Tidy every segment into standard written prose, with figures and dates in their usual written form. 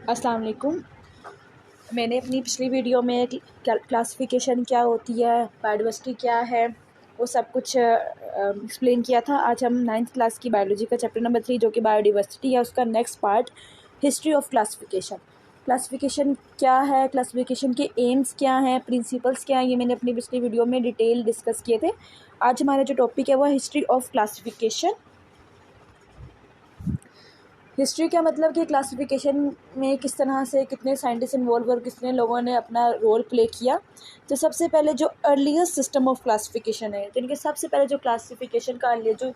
अस्सलाम वालेकुम। मैंने अपनी पिछली वीडियो में क्लासिफिकेशन क्या होती है, बायोडाइवर्सिटी क्या है, वो सब कुछ एक्सप्लेन किया था। आज हम 9th क्लास की बायोलॉजी का चैप्टर नंबर 3 जो कि बायोडाइवर्सिटी है, उसका next part history of classification. Classification क्या है, क्लासिफिकेशन के एम्स क्या हैं, प्रिंसिपल्स क्या हैं, ये मैंने अपनी पिछली वीडियो में डिटेल डिस्कस किए थे। आज हमारा जो टॉपिक है वो हिस्ट्री ऑफ क्लासिफिकेशन। हिस्ट्री का मतलब कि क्लासिफिकेशन में किस तरह से कितने साइंटिस्ट इन्वॉल्व और कितने लोगों ने अपना रोल प्ले किया। तो सबसे पहले जो अर्लीस्ट सिस्टम ऑफ क्लासिफिकेशन है, तो इनके सबसे पहले जो क्लासिफिकेशन का जो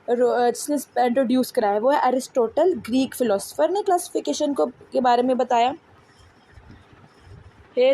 जिसने इंट्रोड्यूस कराया वो है एरिस्टोटल, ग्रीक फिलोसफर ने क्लासिफिकेशन को के बारे में बताया है।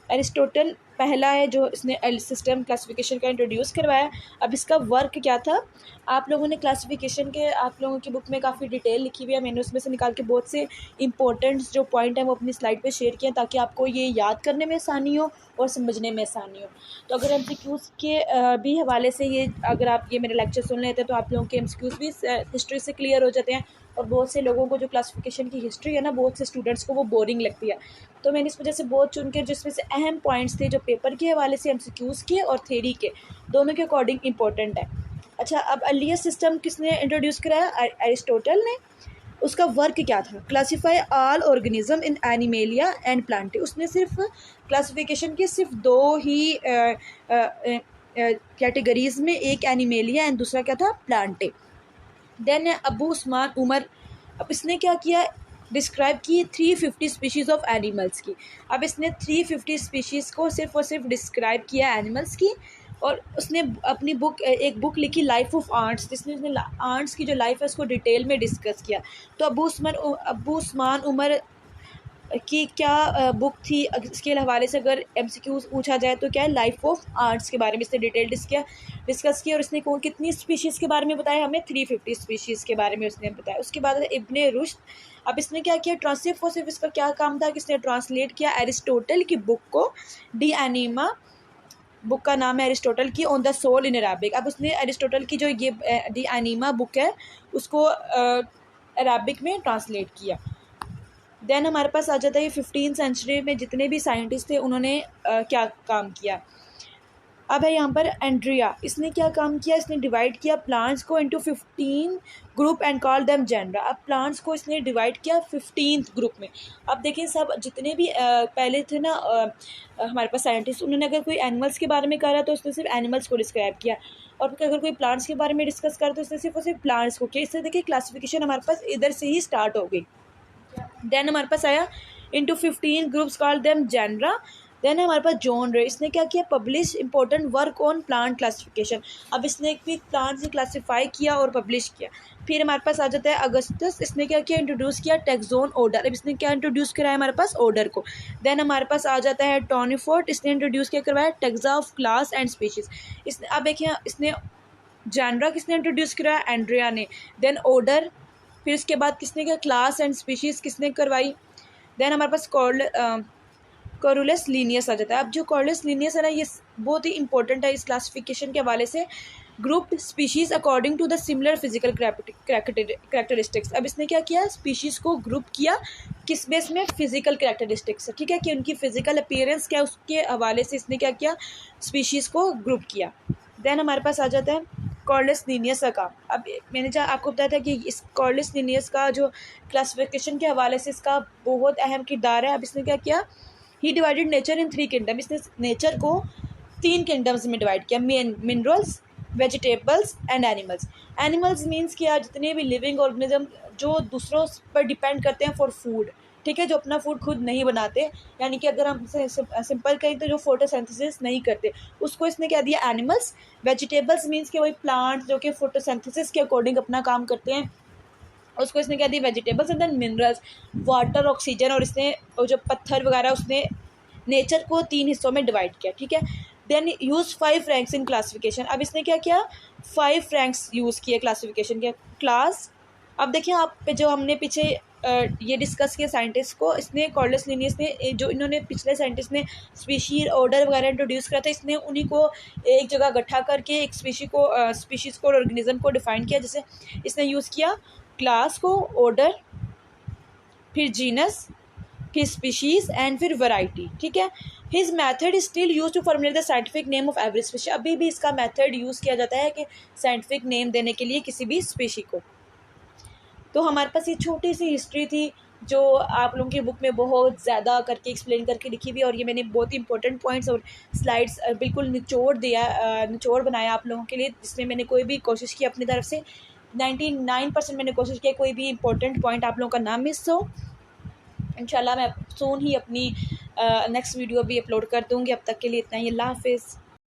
एरिस्टोटल पहला है जो इसने सिस्टम क्लासिफिकेशन का इंट्रोड्यूस करवाया। अब इसका वर्क क्या था, आप लोगों ने क्लासिफिकेशन के आप लोगों की बुक में काफ़ी डिटेल लिखी हुई है, मैंने उसमें से निकाल के बहुत से इंपॉर्टेंट जो पॉइंट हैं वो अपनी स्लाइड पे शेयर किए ताकि आपको ये याद करने में आसानी हो और समझने में आसानी हो। तो अगर एमसीक्यूज़ के भी हवाले से ये अगर आप ये मेरे लेक्चर सुन लेते हैं तो आप लोगों के एमसीक्यूज़ भी हिस्ट्री से क्लियर हो जाते हैं। और बहुत से लोगों को जो क्लासिफिकेशन की हिस्ट्री है ना, बहुत से स्टूडेंट्स को वो बोरिंग लगती है। तो मैंने इस वजह से बहुत चुन के जिसमें से अहम पॉइंट्स थे जो पेपर के हवाले से एमसीक्यूज़ के और थ्योरी के दोनों के अकॉर्डिंग इंपॉर्टेंट है। अच्छा, अब अर्लीस्ट सिस्टम किसने इंट्रोड्यूस कराया? एरिस्टोटल ने। उसका वर्क क्या था? Classify all organism in animalia and Plantae. उसने सिर्फ क्लासिफिकेशन के सिर्फ दो ही कैटेगरीज में, एक एनिमेलिया एंड दूसरा क्या था? प्लांटे। देन अबू उस्मान उमर, अब इसने क्या किया? डिस्क्राइब की 350 स्पीशीज़ ऑफ एनिमल्स की। अब इसने 350 स्पीशीज़ को सिर्फ और सिर्फ डिस्क्राइब किया एनिमल्स की। और उसने अपनी एक बुक लिखी लाइफ ऑफ आंट्स, जिसमें उसने आंट्स की जो लाइफ है उसको डिटेल में डिस्कस किया। तो अबू उस्मान उमर की क्या बुक थी, इसके हवाले से अगर एमसीक्यूज़ पूछा जाए तो क्या है? लाइफ ऑफ आर्ट्स के बारे में इसने डिटेल डिस्कस किया। और इसने कितनी स्पीशीज़ के बारे में बताया? हमें 350 स्पीशीज़ के बारे में उसने बताया। उसके बाद इब्ने रुश्द, अब इसने क्या किया? सिर्फ इसका क्या काम था कि इसने ट्रांसलेट किया एरिस्टोटल की बुक को, डी एनीमा, बुक का नाम है एरिस्टोटल की on the soul in Arabic. अब उसने एरिस्टोटल की जो ये डी एनीमा बुक है उसको अराबिक में ट्रांसलेट किया। देन हमारे पास आ जाता है 15th सेंचुरी में जितने भी साइंटिस्ट थे उन्होंने क्या काम किया। अब है यहाँ पर एंड्रिया, इसने क्या काम किया? इसने डिवाइड किया प्लांट्स को into 15 group and call them genera. अब प्लांट्स को इसने डिवाइड किया 15th ग्रुप में। अब देखिए सब जितने भी पहले थे ना हमारे पास साइंटिस्ट, उन्होंने अगर कोई एनिमल्स के बारे में करा तो उसने सिर्फ एनिमल्स को डिस्क्राइब किया, और अगर कोई प्लांट्स के बारे में डिस्कस करा तो उसने सिर्फ और सिर्फ प्लांट्स को किया। इससे देखिए क्लासिफिकेशन हमारे पास इधर से ही स्टार्ट हो गई। देन हमारे पास आया into 15 groups called them genera. Then हमारे पास जॉन रे, इसने क्या किया? Publish important work on plant classification. अब इसने भी प्लांट से क्लासीफाई किया और पब्लिश किया। फिर हमारे पास आ जाता है अगस्टस, इसने क्या किया? इंट्रोड्यूस किया टैक्सोन ऑर्डर। अब इसने क्या इंट्रोड्यूस कराया? हमारे पास ऑर्डर को। देन हमारे पास आ जाता है टॉनिफोर्ट, इसने इंट्रोड्यूस किया करवाया taxa of class and species. इसने अब देखिए इसने जेनरा किसने इंट्रोड्यूस कराया? एंड्रिया ने। देन ऑर्डर, फिर इसके बाद किसने किया? क्लास एंड स्पीशीज़ किसने करवाई? देन हमारे पास कोरुलस लीनियस आ जाता है। अब जो कोरुलस लीनियस है ना, ये बहुत ही इंपॉर्टेंट है इस क्लासिफिकेशन के हवाले से। Group species according to the similar physical characteristics. अब इसने क्या किया? स्पीशीज़ को ग्रुप किया किस बेस में? फिजिकल करैक्टरिस्टिक्स, ठीक है, कि उनकी फिजिकल अपीयरेंस क्या, उसके हवाले से इसने क्या किया? स्पीशीज़ को ग्रुप किया। देन हमारे पास आ जाता है कॉर्लिस लीनियस का काम। अब मैंने जहाँ आपको बताया था कि इस कॉर्लिस लीनियस का जो क्लासिफिकेशन के हवाले से इसका बहुत अहम किरदार है। अब इसने क्या किया? ही डिवाइडेड नेचर इन 3 किंगडम। इसने नेचर को 3 किंगडम्स में डिवाइड किया, minerals, vegetables and animals. Animals means क्या? जितने भी लिविंग ऑर्गेनिज्म जो दूसरों पर डिपेंड करते हैं फॉर फूड, ठीक है, जो अपना फूड खुद नहीं बनाते, यानी कि अगर हम सिंपल कहें तो जो फोटोसिंथेसिस नहीं करते, उसको इसने क्या दिया? एनिमल्स। वेजिटेबल्स मीन्स कि वही प्लांट्स जो कि फोटोसिंथेसिस के अकॉर्डिंग अपना काम करते हैं, उसको इसने क्या दिया? Vegetables. And then minerals, water, oxygen, और इसने जो पत्थर वगैरह, उसने नेचर को 3 हिस्सों में डिवाइड किया, ठीक है। Then use 5 ranks in classification. अब इसने क्या किया? 5 रैंक्स यूज़ किए क्लासिफिकेशन के। क्लास, अब देखिए आप पे जो हमने पीछे ये डिस्कस किया साइंटिस्ट को, इसने कॉर्लिस लीनियस ने, जो इन्होंने पिछले साइंटिस्ट ने स्पीशीज ऑर्डर वगैरह इंट्रोड्यूस करा था, इसने उन्हीं को एक जगह इकट्ठा करके एक स्पीशीज़ को ऑर्गेनिज्म को डिफाइन किया। जैसे इसने यूज़ किया क्लास को, ऑर्डर, फिर जीनस, फिर स्पीशीज़ एंड फिर वैरायटी, ठीक है। His method is still use to formulate the scientific name of every specie. अभी भी इसका मेथड यूज़ किया जाता है कि साइंटिफिक नेम देने के लिए किसी भी स्पीशी को। तो हमारे पास ये छोटी सी हिस्ट्री थी जो आप लोगों की बुक में बहुत ज़्यादा करके एक्सप्लेन करके लिखी हुई है, और ये मैंने बहुत ही इंपॉर्टेंट पॉइंट्स और स्लाइड्स बिल्कुल निचोड़ बनाया आप लोगों के लिए, जिसमें मैंने कोई भी कोशिश की अपनी तरफ से 99% मैंने कोशिश किया कोई भी इंपॉर्टेंट पॉइंट आप लोगों का ना मिस हो। इंशाल्लाह मैं सून ही अपनी नेक्स्ट वीडियो भी अपलोड कर दूँगी। अब तक के लिए इतना ही, अल्लाह हाफिज़।